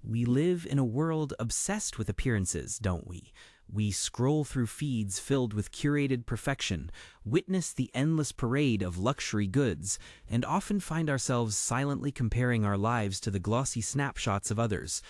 We live in a world obsessed with appearances, don't we? We scroll through feeds filled with curated perfection, witness the endless parade of luxury goods, and often find ourselves silently comparing our lives to the glossy snapshots of others.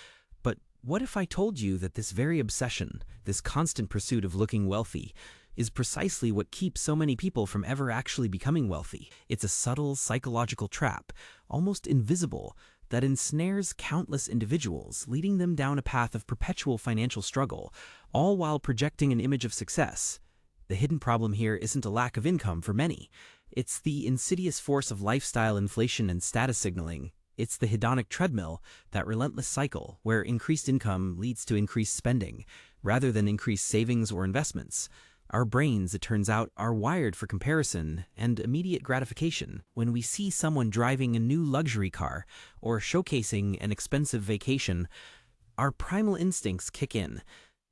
But what if I told you that this very obsession, this constant pursuit of looking wealthy, is precisely what keeps so many people from ever actually becoming wealthy? It's a subtle psychological trap, almost invisible, that ensnares countless individuals, leading them down a path of perpetual financial struggle, all while projecting an image of success. The hidden problem here isn't a lack of income for many. It's the insidious force of lifestyle inflation and status signaling. It's the hedonic treadmill, that relentless cycle where increased income leads to increased spending, rather than increased savings or investments. Our brains, it turns out, are wired for comparison and immediate gratification. When we see someone driving a new luxury car or showcasing an expensive vacation, our primal instincts kick in.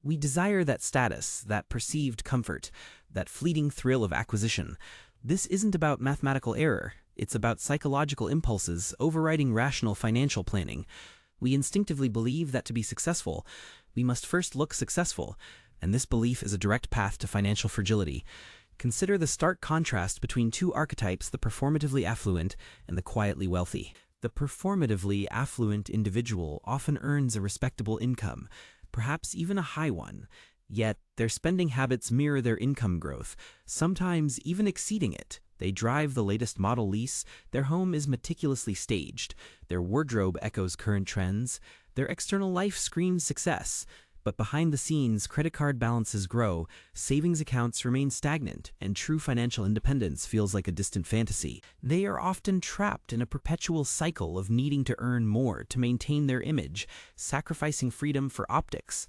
We desire that status, that perceived comfort, that fleeting thrill of acquisition. This isn't about mathematical error. It's about psychological impulses overriding rational financial planning. We instinctively believe that to be successful, we must first look successful, and this belief is a direct path to financial fragility. Consider the stark contrast between two archetypes, the performatively affluent and the quietly wealthy. The performatively affluent individual often earns a respectable income, perhaps even a high one, yet their spending habits mirror their income growth, sometimes even exceeding it. They drive the latest model lease, their home is meticulously staged, their wardrobe echoes current trends, their external life screams success. But behind the scenes, credit card balances grow, savings accounts remain stagnant, and true financial independence feels like a distant fantasy. They are often trapped in a perpetual cycle of needing to earn more to maintain their image, sacrificing freedom for optics.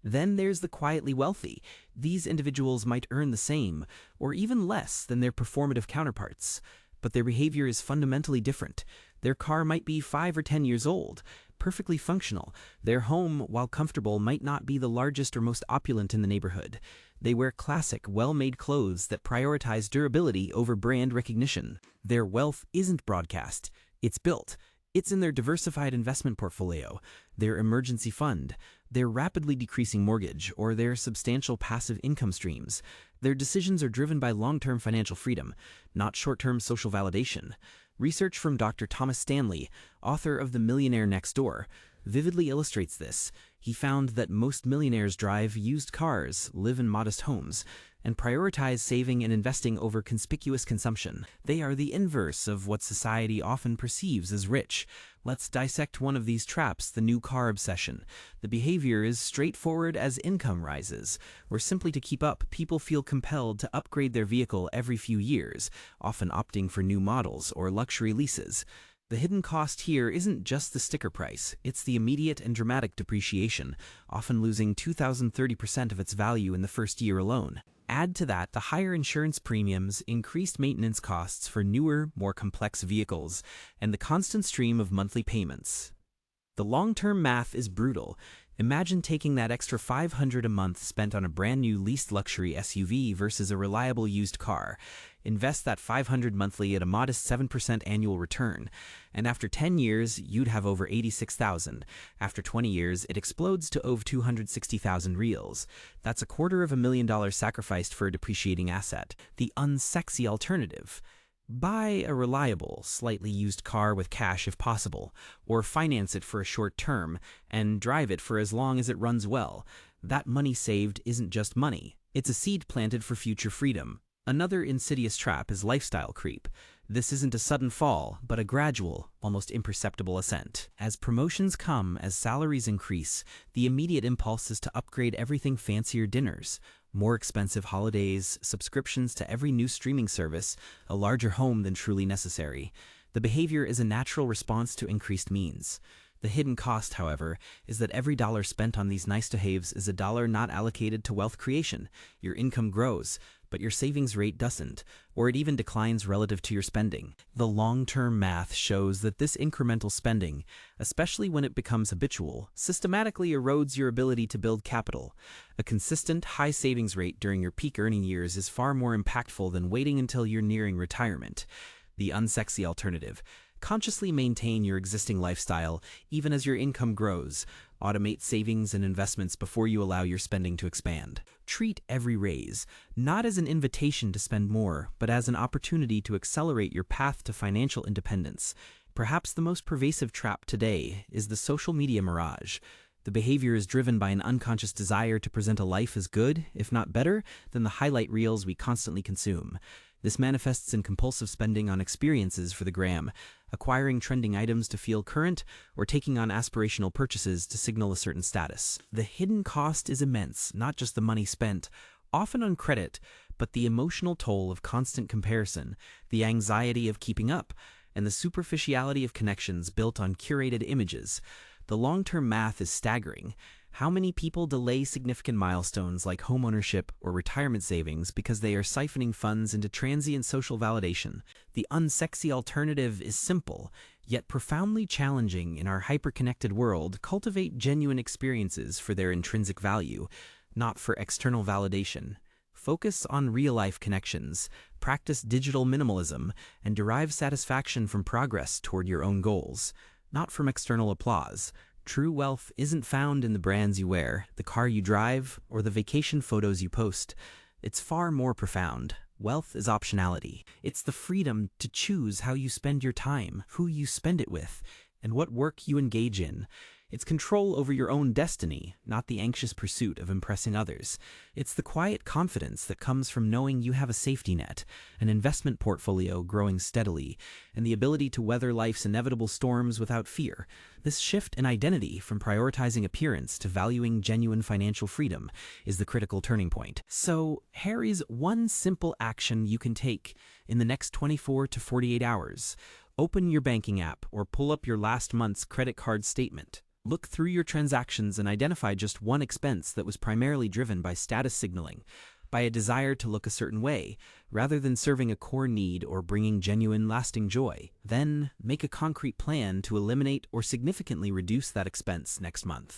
Then there's the quietly wealthy. These individuals might earn the same, or even less than their performative counterparts, but their behavior is fundamentally different. Their car might be 5 or 10 years old, perfectly functional. Their home, while comfortable, might not be the largest or most opulent in the neighborhood. They wear classic, well-made clothes that prioritize durability over brand recognition. Their wealth isn't broadcast, it's built. It's in their diversified investment portfolio, their emergency fund, their rapidly decreasing mortgage, or their substantial passive income streams. Their decisions are driven by long-term financial freedom, not short-term social validation. Research from Dr. Thomas Stanley, author of The Millionaire Next Door, vividly illustrates this. He found that most millionaires drive used cars, live in modest homes, and prioritize saving and investing over conspicuous consumption. They are the inverse of what society often perceives as rich. Let's dissect one of these traps, the new car obsession. The behavior is straightforward as income rises, where simply to keep up, people feel compelled to upgrade their vehicle every few years, often opting for new models or luxury leases. The hidden cost here isn't just the sticker price, it's the immediate and dramatic depreciation, often losing 2,030% of its value in the first year alone. Add to that the higher insurance premiums, increased maintenance costs for newer, more complex vehicles, and the constant stream of monthly payments. The long-term math is brutal. Imagine taking that extra $500 a month spent on a brand new leased luxury SUV versus a reliable used car. Invest that $500 monthly at a modest 7% annual return, and after 10 years, you'd have over $86,000. After 20 years, it explodes to over $260,000 reals. That's $250,000 sacrificed for a depreciating asset. The unsexy alternative. Buy a reliable, slightly used car with cash if possible, or finance it for a short term and drive it for as long as it runs well. That money saved isn't just money, it's a seed planted for future freedom. Another insidious trap is lifestyle creep. This isn't a sudden fall, but a gradual, almost imperceptible ascent. As promotions come, as salaries increase, the immediate impulse is to upgrade everything: fancier dinners, more expensive holidays, subscriptions to every new streaming service, a larger home than truly necessary. The behavior is a natural response to increased means. The hidden cost, however, is that every dollar spent on these nice-to-haves is a dollar not allocated to wealth creation. Your income grows, but your savings rate doesn't, or it even declines relative to your spending. The long-term math shows that this incremental spending, especially when it becomes habitual, systematically erodes your ability to build capital. A consistent, high savings rate during your peak earning years is far more impactful than waiting until you're nearing retirement. The unsexy alternative. Consciously maintain your existing lifestyle, even as your income grows. Automate savings and investments before you allow your spending to expand. Treat every raise, not as an invitation to spend more, but as an opportunity to accelerate your path to financial independence. Perhaps the most pervasive trap today is the social media mirage. The behavior is driven by an unconscious desire to present a life as good, if not better, than the highlight reels we constantly consume. This manifests in compulsive spending on experiences for the gram, acquiring trending items to feel current, or taking on aspirational purchases to signal a certain status. The hidden cost is immense, not just the money spent, often on credit, but the emotional toll of constant comparison, the anxiety of keeping up, and the superficiality of connections built on curated images. The long-term math is staggering. How many people delay significant milestones like homeownership or retirement savings because they are siphoning funds into transient social validation? The unsexy alternative is simple, yet profoundly challenging in our hyper-connected world. Cultivate genuine experiences for their intrinsic value, not for external validation. Focus on real-life connections, practice digital minimalism, and derive satisfaction from progress toward your own goals, not from external applause. True wealth isn't found in the brands you wear, the car you drive, or the vacation photos you post. It's far more profound. Wealth is optionality. It's the freedom to choose how you spend your time, who you spend it with, and what work you engage in. It's control over your own destiny, not the anxious pursuit of impressing others. It's the quiet confidence that comes from knowing you have a safety net, an investment portfolio growing steadily, and the ability to weather life's inevitable storms without fear. This shift in identity from prioritizing appearance to valuing genuine financial freedom is the critical turning point. So, here is one simple action you can take in the next 24 to 48 hours. Open your banking app or pull up your last month's credit card statement. Look through your transactions and identify just one expense that was primarily driven by status signaling, by a desire to look a certain way, rather than serving a core need or bringing genuine, lasting joy. Then, make a concrete plan to eliminate or significantly reduce that expense next month.